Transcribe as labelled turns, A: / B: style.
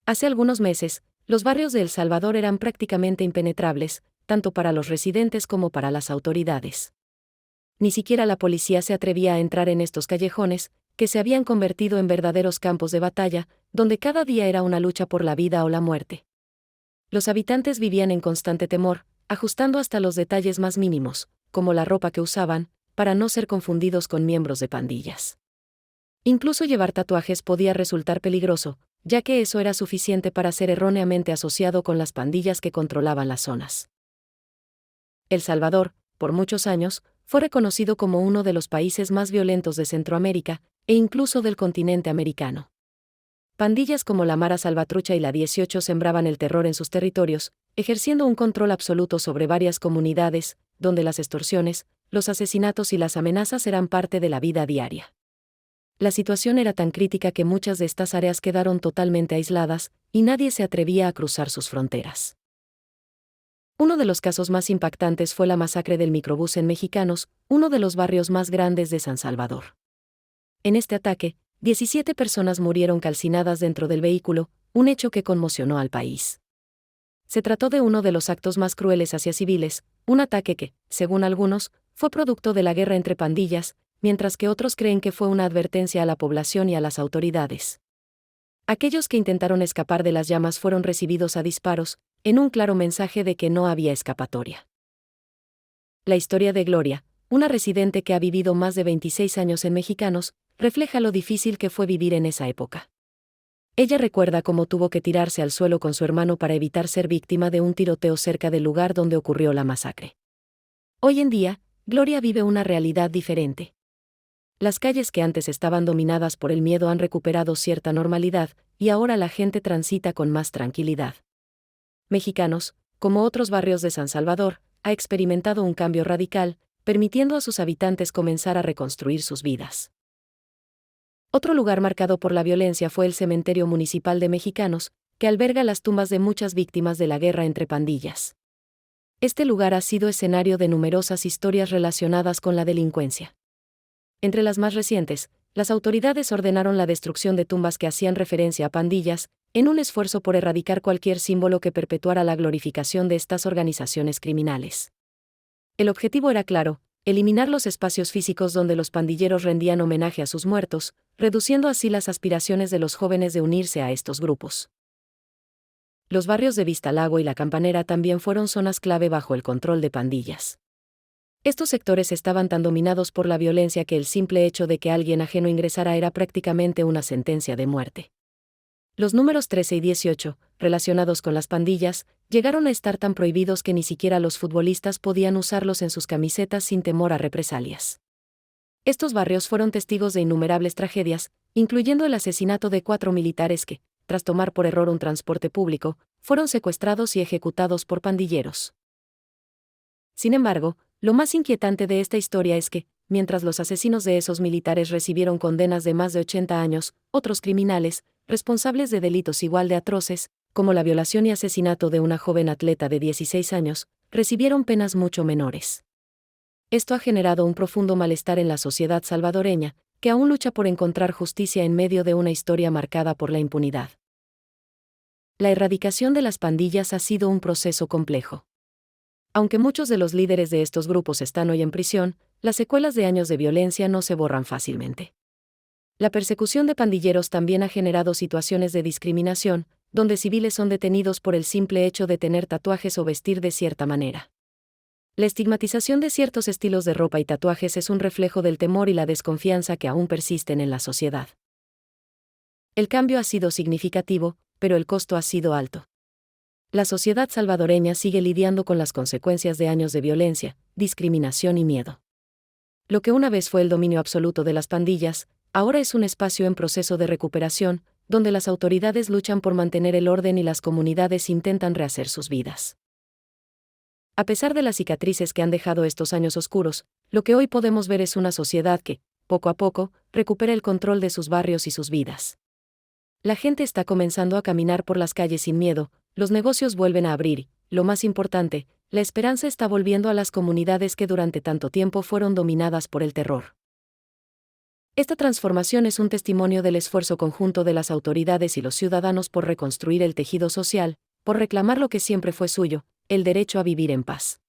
A: Hace algunos meses, los barrios de El Salvador eran prácticamente impenetrables, tanto para los residentes como para las autoridades. Ni siquiera la policía se atrevía a entrar en estos callejones, que se habían convertido en verdaderos campos de batalla, donde cada día era una lucha por la vida o la muerte. Los habitantes vivían en constante temor, ajustando hasta los detalles más mínimos, como la ropa que usaban, para no ser confundidos con miembros de pandillas. Incluso llevar tatuajes podía resultar peligroso, ya que eso era suficiente para ser erróneamente asociado con las pandillas que controlaban las zonas. El Salvador, por muchos años, fue reconocido como uno de los países más violentos de Centroamérica, e incluso del continente americano. Pandillas como la Mara Salvatrucha y la 18 sembraban el terror en sus territorios, ejerciendo un control absoluto sobre varias comunidades, donde las extorsiones, los asesinatos y las amenazas eran parte de la vida diaria. La situación era tan crítica que muchas de estas áreas quedaron totalmente aisladas, y nadie se atrevía a cruzar sus fronteras. Uno de los casos más impactantes fue la masacre del microbús en Mexicanos, uno de los barrios más grandes de San Salvador. En este ataque, 17 personas murieron calcinadas dentro del vehículo, un hecho que conmocionó al país. Se trató de uno de los actos más crueles hacia civiles, un ataque que, según algunos, fue producto de la guerra entre pandillas, mientras que otros creen que fue una advertencia a la población y a las autoridades. Aquellos que intentaron escapar de las llamas fueron recibidos a disparos, en un claro mensaje de que no había escapatoria. La historia de Gloria, una residente que ha vivido más de 26 años en Mexicanos, refleja lo difícil que fue vivir en esa época. Ella recuerda cómo tuvo que tirarse al suelo con su hermano para evitar ser víctima de un tiroteo cerca del lugar donde ocurrió la masacre. Hoy en día, Gloria vive una realidad diferente. Las calles que antes estaban dominadas por el miedo han recuperado cierta normalidad, y ahora la gente transita con más tranquilidad. Mexicanos, como otros barrios de San Salvador, ha experimentado un cambio radical, permitiendo a sus habitantes comenzar a reconstruir sus vidas. Otro lugar marcado por la violencia fue el cementerio municipal de Mexicanos, que alberga las tumbas de muchas víctimas de la guerra entre pandillas. Este lugar ha sido escenario de numerosas historias relacionadas con la delincuencia. Entre las más recientes, las autoridades ordenaron la destrucción de tumbas que hacían referencia a pandillas, en un esfuerzo por erradicar cualquier símbolo que perpetuara la glorificación de estas organizaciones criminales. El objetivo era claro: eliminar los espacios físicos donde los pandilleros rendían homenaje a sus muertos, reduciendo así las aspiraciones de los jóvenes de unirse a estos grupos. Los barrios de Vistalago y La Campanera también fueron zonas clave bajo el control de pandillas. Estos sectores estaban tan dominados por la violencia que el simple hecho de que alguien ajeno ingresara era prácticamente una sentencia de muerte. Los números 13 y 18, relacionados con las pandillas, llegaron a estar tan prohibidos que ni siquiera los futbolistas podían usarlos en sus camisetas sin temor a represalias. Estos barrios fueron testigos de innumerables tragedias, incluyendo el asesinato de 4 militares que, tras tomar por error un transporte público, fueron secuestrados y ejecutados por pandilleros. Sin embargo, lo más inquietante de esta historia es que, mientras los asesinos de esos militares recibieron condenas de más de 80 años, otros criminales, responsables de delitos igual de atroces, como la violación y asesinato de una joven atleta de 16 años, recibieron penas mucho menores. Esto ha generado un profundo malestar en la sociedad salvadoreña, que aún lucha por encontrar justicia en medio de una historia marcada por la impunidad. La erradicación de las pandillas ha sido un proceso complejo. Aunque muchos de los líderes de estos grupos están hoy en prisión, las secuelas de años de violencia no se borran fácilmente. La persecución de pandilleros también ha generado situaciones de discriminación, donde civiles son detenidos por el simple hecho de tener tatuajes o vestir de cierta manera. La estigmatización de ciertos estilos de ropa y tatuajes es un reflejo del temor y la desconfianza que aún persisten en la sociedad. El cambio ha sido significativo, pero el costo ha sido alto. La sociedad salvadoreña sigue lidiando con las consecuencias de años de violencia, discriminación y miedo. Lo que una vez fue el dominio absoluto de las pandillas, ahora es un espacio en proceso de recuperación, donde las autoridades luchan por mantener el orden y las comunidades intentan rehacer sus vidas. A pesar de las cicatrices que han dejado estos años oscuros, lo que hoy podemos ver es una sociedad que, poco a poco, recupera el control de sus barrios y sus vidas. La gente está comenzando a caminar por las calles sin miedo, los negocios vuelven a abrir y, lo más importante, la esperanza está volviendo a las comunidades que durante tanto tiempo fueron dominadas por el terror. Esta transformación es un testimonio del esfuerzo conjunto de las autoridades y los ciudadanos por reconstruir el tejido social, por reclamar lo que siempre fue suyo, el derecho a vivir en paz.